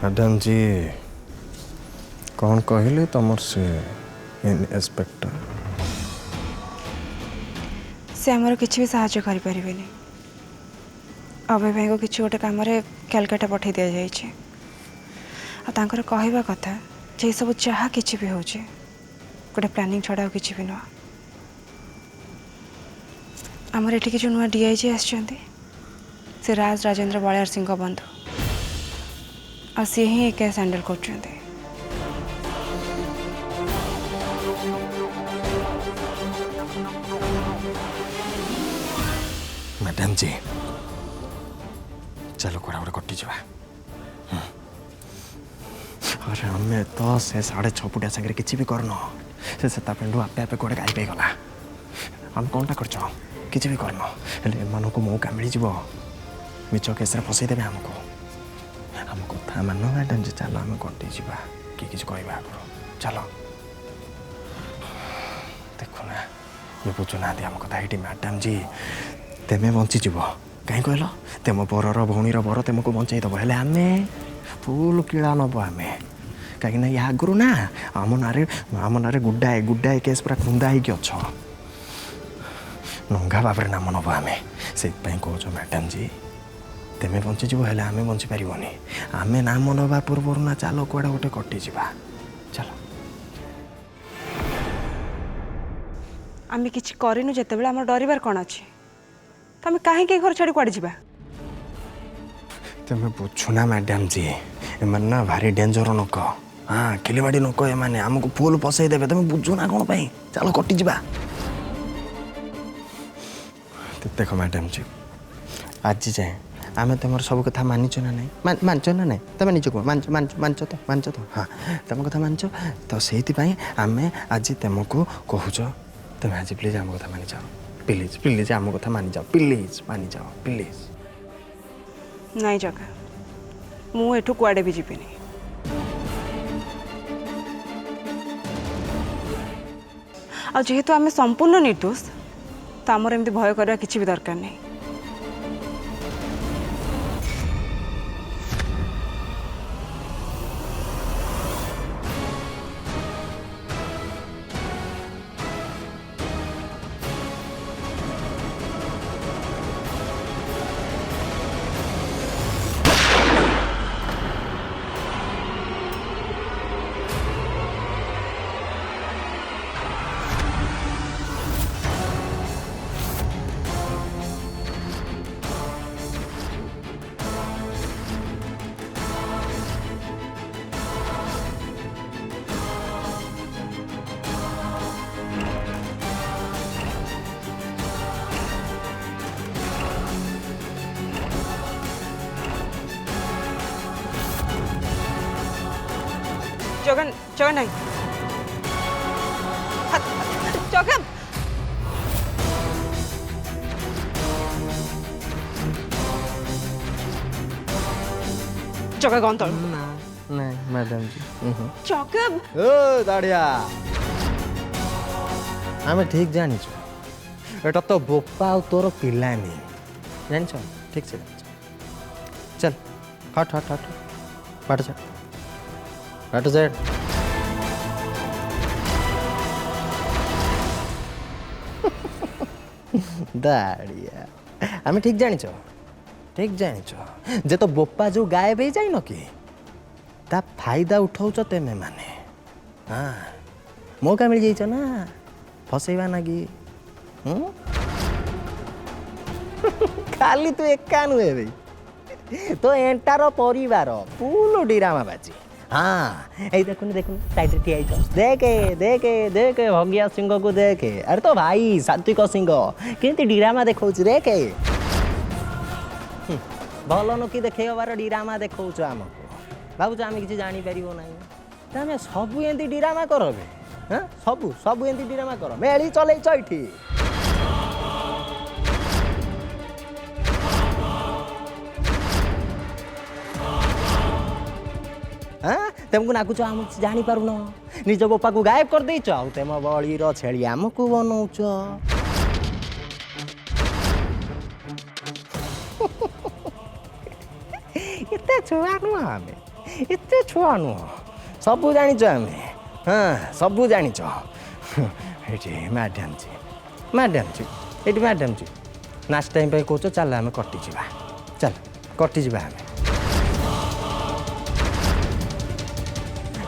Madam जी कौन कहले तुमर से इंस्पेक्टर से आमर किसी भी साहाय्य कर पारे अभय भाई को किसी गोटे कम कैलकाटा पठे दि जाए कहवा कथा जे सब जहाँ कि भी हो गोटे प्लानिंग छड़ा कि भी नुह आमर एठी जो नुआ डीआईजी से राज राजेंद्र बलियार सिंह बंधु आ सी ही केस हैंडल कर मैडम जी चलो कोड़ा गोटे कटि जा अरे हमें तो से 6:30 फुटिया सागर किसी भी करन से पेंडू आपे आपे कोड़े गाई गला हम कौनटा कर किसी भी करन हेले एमानकु मौका मिल जीवो मिछ केसरे फसई देबे हमको हम कथा मान मैडम जी चलो आम कटि जा कि किसी कहवा आगु चलो देखो ना ये बुझुना आम कथा ये मैडम जी तेमे बंचीज कहीं कहल तुम बरर भौणीर बर तुमको बंचाईदेव हेले आम फुल किड़ा नब आम कहीं या आगु ना आम ना गुड्डाए गुड्डाए केस पूरा खुंदा हो अच्छ नंगा भाव नाम नब आम से कह मैडम जी तेमे बंचीज हेले आम बंची पारनी आम नाम नवा पूर्व ना चलो कौड़ा गोटे कटि जा चलो आम कि करनु जिते आम डरबार कौन अच्छे तो आम कहीं घर छाड़ी कड़े जा तुम बुझुना मैडम जी एम ना भारी डेंजर नोक हाँ खिलवाड़ी नोक एमाने आमको फुल पसई देवे तुम बुझुना कौन पाई चलो कटि जा देख मैडम जी आज जाए आम तुम सब कथा मानिच ना नहीं मानच ना नहीं तुम निज कह मानच तो हाँ तुम कथा मानच तो से आम आज तुमको कहूच तुम आज प्लीज आम कथा मानि जाओ प्लीज प्लीज आम कथा मानि जाओ प्लीज मानि जाओ प्लीज नहीं जगह मु एठू कुआडे भी जीविनी आ जेहेतु आम संपूर्ण निर्दोष तो आमर एमती भय करवा किसी भी दरकार नहीं जगन जगन नहीं जगन जगह कौन तल नहीं मैडम जी जगन ओ दाड़िया आम ठीक जानी एटा तो बोपा और तोर पिलानी जान ठीक से चल हट हट हट बाट जा बाट जा दाड़िया आम ठीक जानी जे तो बोपा जो गायब हो जाइन कि ता फायदा उठाउच तेमे माने हाँ मौका मिल जाइछ ना फसैबा नागी खाली तू एका नुहे भाई तो एंटार परिवार फुल डिरामा बाजी हाँ ये देखुन देखुन साइड ठिया देखे देखे देखे भगिया सिंह को देखे अरे तो भाई सात्विक सिंह केमती डिरामा देखा देखे भल नुकी देखेबार डिरामा देखा आमको भावुँ आम कि जापर ना आम सब एमती डिरामा करबे हाँ सब सब एमती डिरामा कर मेली चलैच ये हाँ तुमको नाकुच आम जानी पारुन निज बोपा को गायब कर देच तुम बड़ीर छेली आमको बनौच एत छुआ नुह आम एते छुआ नुह सबू जानिच आमे हाँ सबू जानिच एठी मैडम जी एठी मैडम जी नाच टाइम पे कौच चल आम कटि जा चल कटि जा आम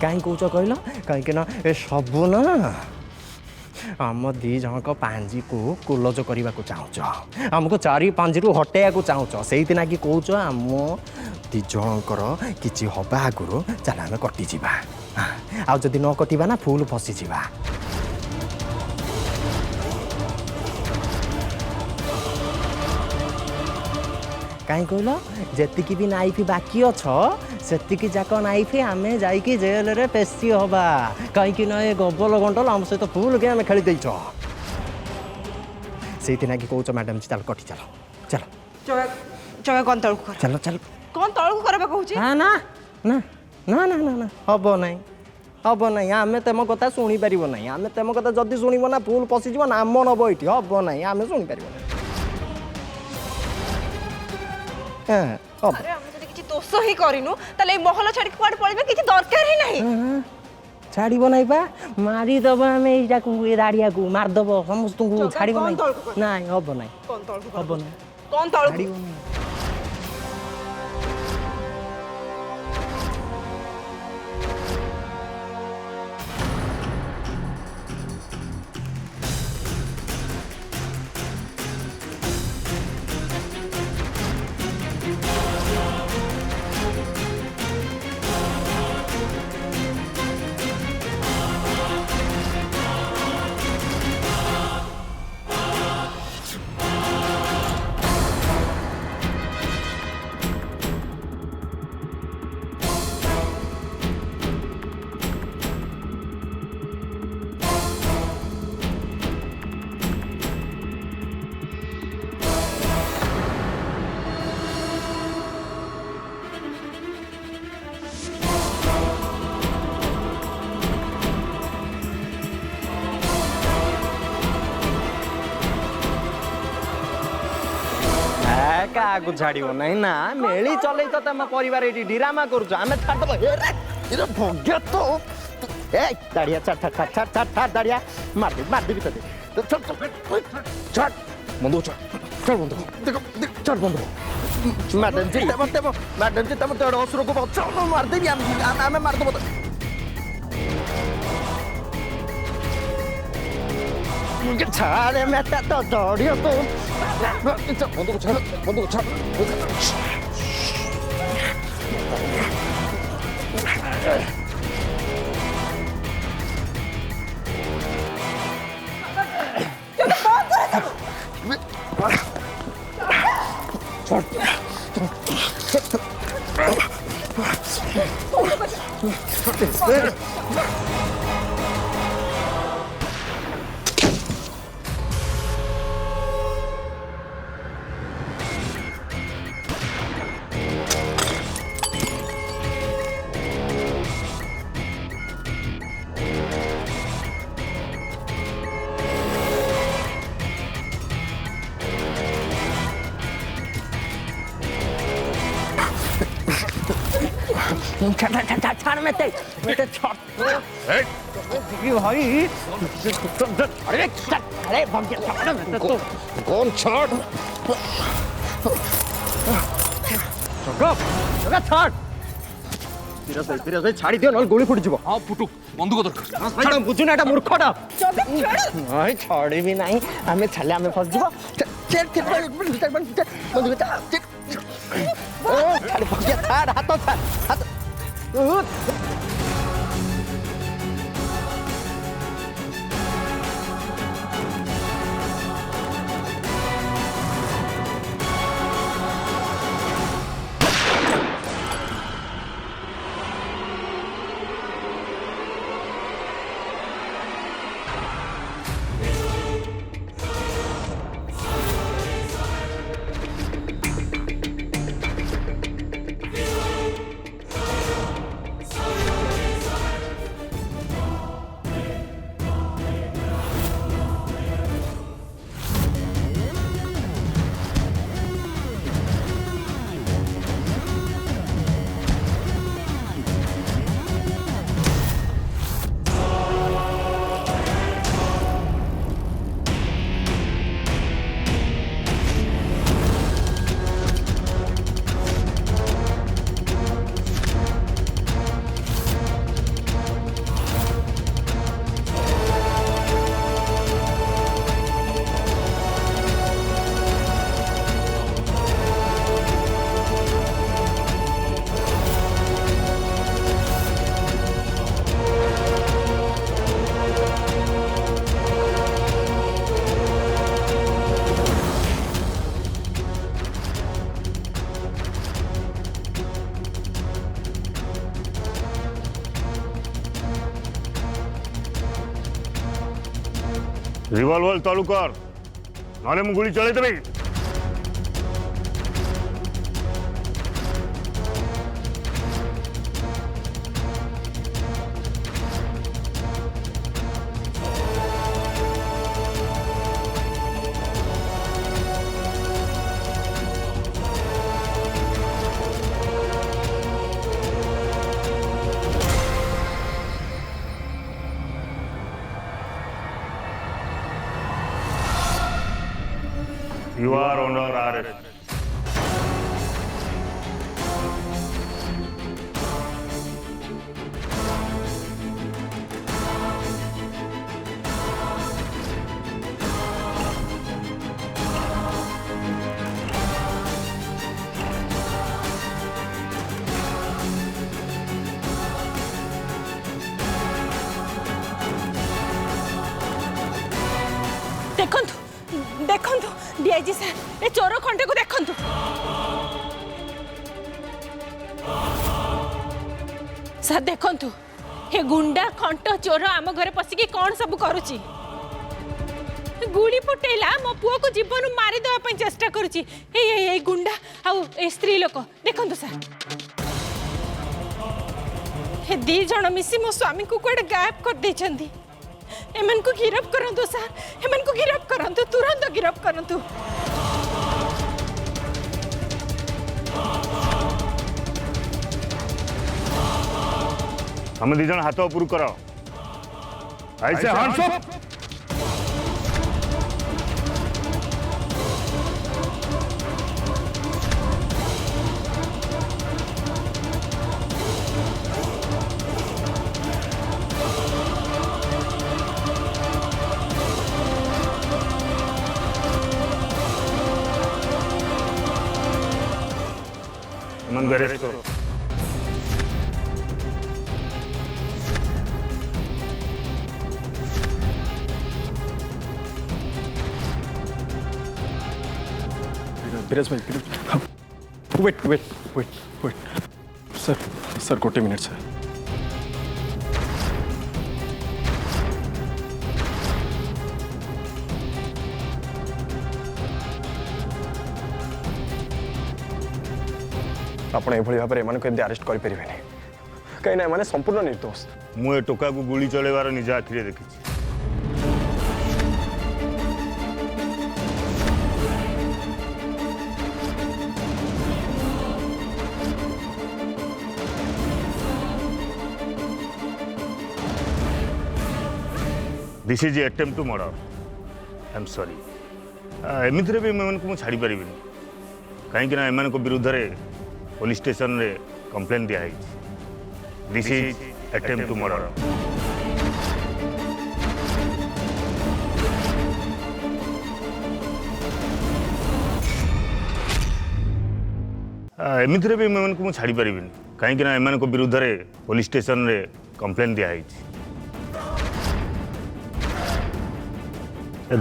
कहीं कौच कहल कहीं ए सबू ना आम दी जनक पांजी को कुलज करने को चाहूच आमको चारि पांजी हटेया को चाहूच से कि कौच आम दी जनकर कि हवा आगु चल आम कटिजा आउ जदि न कटिबा ना फुल फसीजा कहीं कहल जी भी नाइफ बाकी अच्छ से जाक नाइफ आम जाइए जेल रे पेशी हवा कहीं ना ये गबल गंडल आम सहित फुल गेम खेली देच से कि कौच मैडम चल कटि चल चल जगह कौन तलू कर चल चल कौन तलू करबा कहूची ना ना ना ना ना ना ना हम ना आम तुम कथा शुणी पार ना आम तुम कथा जदि शुणव ना फुल पशिज नाम नब ये हम ना आम शुणी पार अरे हम जदि किछि दोष ही करिनु तले ए महल छाड़ी कुआड पळिबे किछि दरकार ही नहीं छाड़ब ना बा मारिदेव आम ये दाड़िया को मारदेव समस्त को छाड़ब ना हम ना हम ना कौन तलू छाड़ब ना क्या छाड़ ना ना मेली चल तो तुम परिवार ये ड्रामा कर भग्य तो दाड़िया छाड़ दाड़िया मारदेवी तो छाड़ बंधु छाड़ बंधु देखो छाड़ बंधु मैडम जी तुम तेरे असुर को बचाओ मारदेवी आम मारदेव छाड़े मैं तो दौड़ियो तो बंधु छाड़ छाड़ में छाड़ भाई अरे कौन छाड़ छाड़ छाड़ी दियो गोली फुटी हाँ फुटू बंधुक दरकार बुझुना एटा मूर्खटा छाड़ी भी नहीं आम छाले आम फस छाड़ हाथ छाड़ रिवॉल्वर तलू कर नले मु गुली चले देबे। You are under arrest. देखंतु देखंतु डीआईजी सर ए चोर खंडे को देखंतु सर देखंतु हे गुंडा खंट चोर आम घरे पसिकी कौन सब करूची गुड़ी फुटेला मो पुओ को जीवन मारी देवा पई चेष्टा करूची ए गुंडा आउ ए स्त्री लोक देखंतु सर हे दी जण मिसी मो स्वामी को कोड गायब कर देछंती एमन को गिरफ्त करंतु सर एमन को गिरफ्त करंतु तुरंत गिरफ्त करंतु हम दी जन हाथ ऊपर करो ऐसे हैंड्स अप। मन अरेस्ट करो। विराज भाई wait wait wait wait sir sir गोटे मिनिट सर ଆପଣ ଏଭଳି ଭାବରେ ଏମାନଙ୍କୁ ଏମିତି ଆରେଷ୍ଟ କରିପାରିବେନି କାହିଁକିନା ଏମାନେ ସମ୍ପୂର୍ଣ୍ଣ ନିର୍ଦ୍ଦୋଷ। ମୁଁ ଏ ଟୋକାକୁ ଗୁଳି ଚଳେଇବାର ନିଜ ଆଖିରେ ଦେଖିଛି। This is attempt to murder. I am sorry. एमितिरे भी एमानकु मु छाड़ी परिबिनी कहीं ना एमान विरुद्ध पुलिस स्टेशन रे कंप्लेन दिया है। This is attempt to murder. एमितिरे भी एमानकु मु छाड़ी परिबिनी कहीं ना एमान विरुद्ध पुलिस स्टेशन रे कंप्लेन दिया है।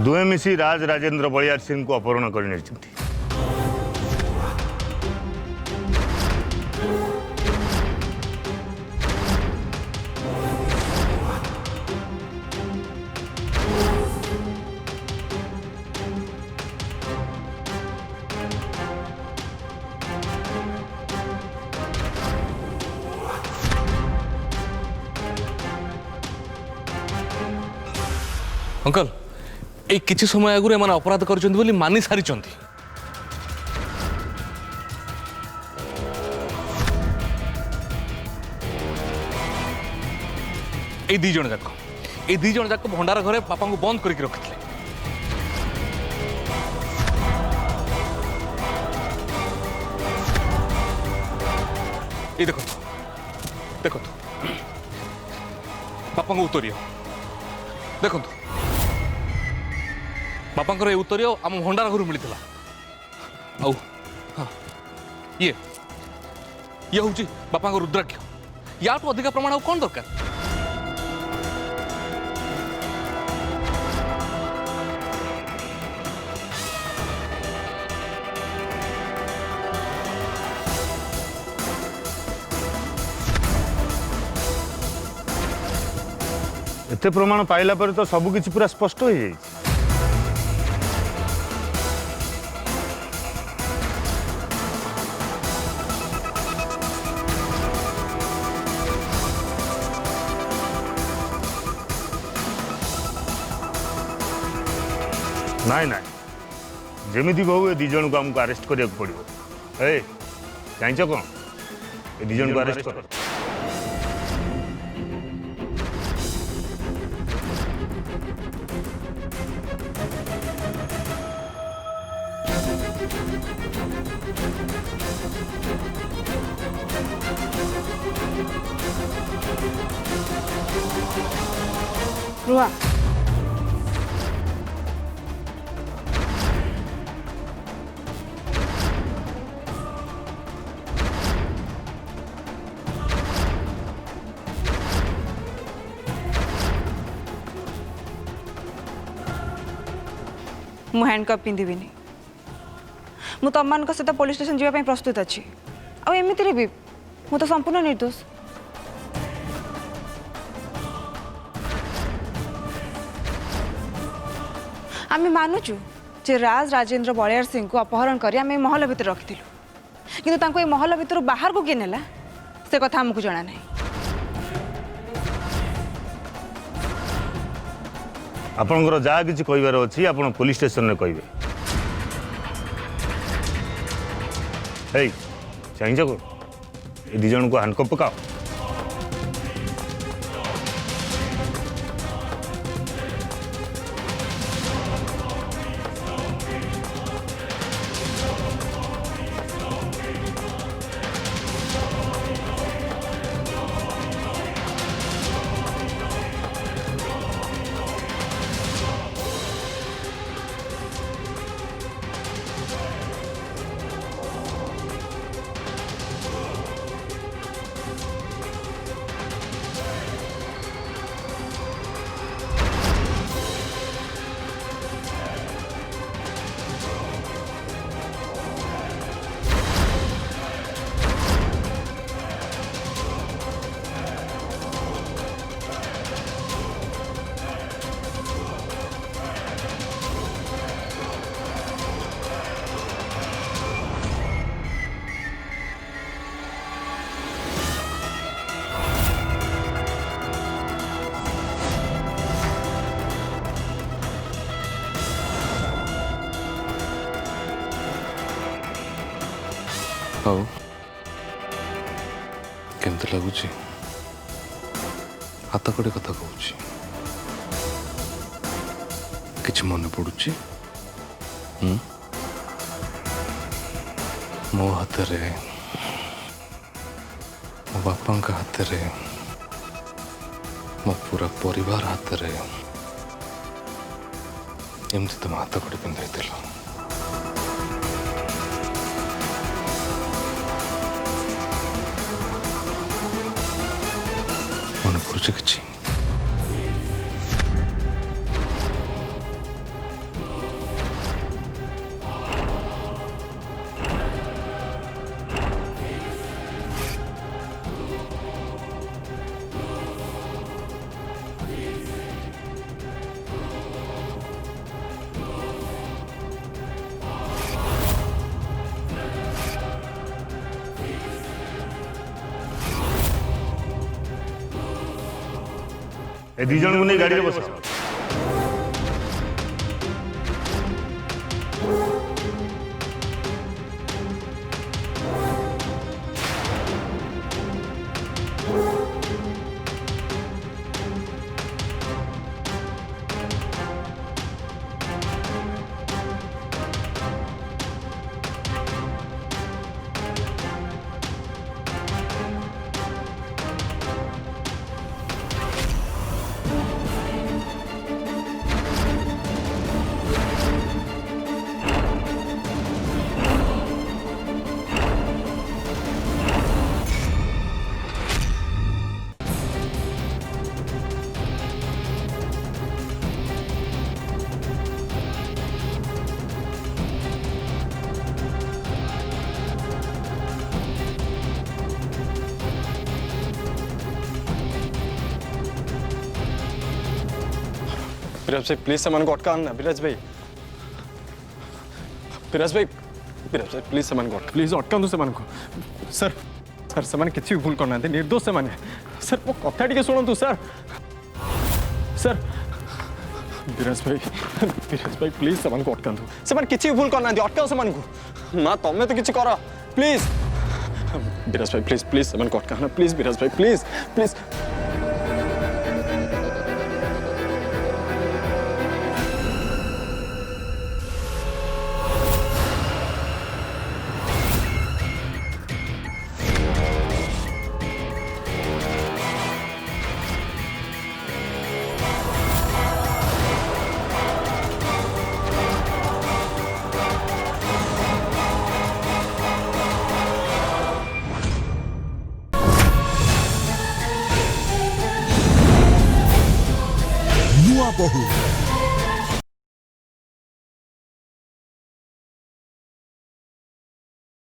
दुए मिसी राज राजेंद्र बलियार सिंह को अपहरण कर नहीं। अंकल ए किछि समय आगु एमान अपराध करछन्ती बोली मानि सारिछन्ती। ए दी जण जाक भंडार घरे बापा को बंद करके रखिଥିଲେ। ए देखो देखो बापा को उत्तरीय देखो बापा उत्तरीय आम भंडार घर मिलता। आउ हाँ ये हूँ बापा रुद्राक्ष या अधिक प्रमाण आउ कौन दरकार। एते प्रमाण पाइला पर तो सबकिछि पूरा स्पष्ट हो जाए। नाई नाई जमीती भी हूँ दी जन को आमको अरेस्ट करा पड़ो ए चाहच कौन ए दी जन को अरेस्ट कर रुआ मु हैंडकप पिंधिबिनी मु तुम मान सहित पुलिस स्टेशन जावाई प्रस्तुत अच्छी आमती भी मु तो संपूर्ण निर्दोष आम मानुचु जे राज राजेंद्र बलियार सिंह को अपहरण कर आम महल भितर रखिलु किंतु महल भितर बाहर को किए नेला से कथा आमको जना नहीं आपणकर जहाँ किसी कहबार अच्छी आप पुलिस स्टेशन में कहे चाहच को ये दी जन को हैंडकप पकाओ आओ केमती लगुच हाथ कड़े कथा कहूँ कि मन पड़ुची मो हाथ रे मो बापा हाथ रे मो पूरा परिवार हाथ रे एमती तुम हाथ कड़े पिंधाई मन पड़ुचे कि ए दी जन को नहीं गाड़ी में बस विराज भाई प्लीज सामान को अटका ना विराज भाई प्लीज सामान को प्लीज अटका सामान को सर सर सामान किसी भी भूल करना निर्दोष से सर मो कथा टी शुणु सर सर विराज भाई प्लीज से अटकातु से किसी भूल करना अटकाओ से माँ तुम्हें तो किसी कर प्लीज विराज भाई प्लीज प्लीज से अटकाना प्लीज विराज भाई प्लीज प्लीज ନୂଆ ବୋହୂ